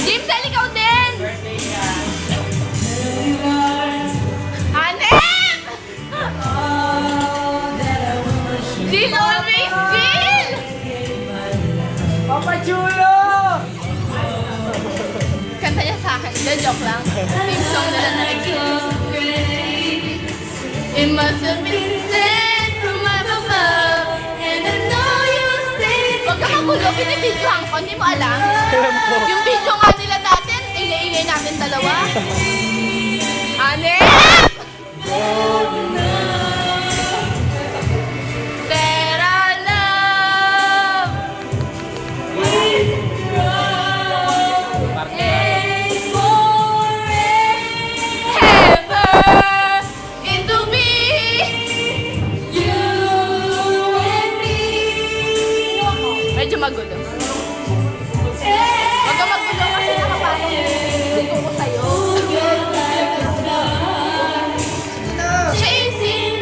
James, ikaw din! Anem! Jill, always Jill! Papa Chulo! Kanta niya sa akin. Hindi, joke lang. Theme song nila na nag-iis. It must have been sent from my above, and I know you'll stay. Huwag ka magulo, pinibidyohan ko. Hindi mo alam? Yung video nga nila dati, ingay-ingay natin dalawa. Anem! Tera love! Is forever into me, you and me. Medyo magulo. Huwag ka magulo kasi nakapasok ko sa'yo. Chasing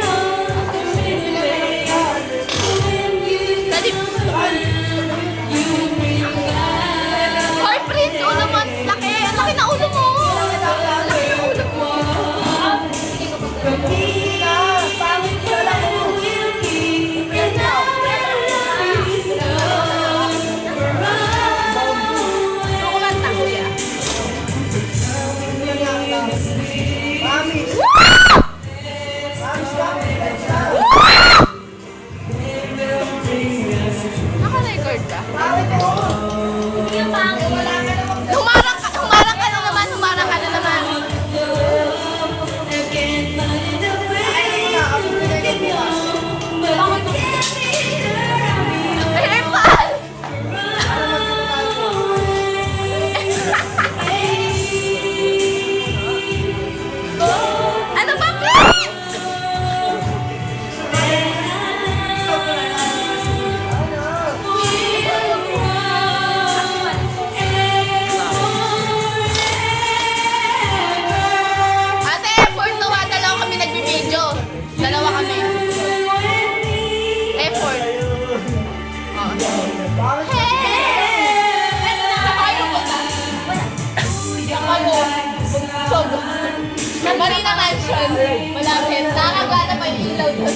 Dali. Hoy, Prince, ulo mo. Laki. Laki na ulo mo. Laki na ulo mo. Ano kumanta, kuya? Naka-record ka? Humarang ka na naman, humarang ka na naman. Airpal! Ano ba, Prince? Ate, effort to ha. Dalawa kami nagbibideo. Dalawa kami. Effort. Oh. Hey! Sakay mo ba? Ako. Marina Mansion. Malapit. Nakakagana pa yung ilaw doon.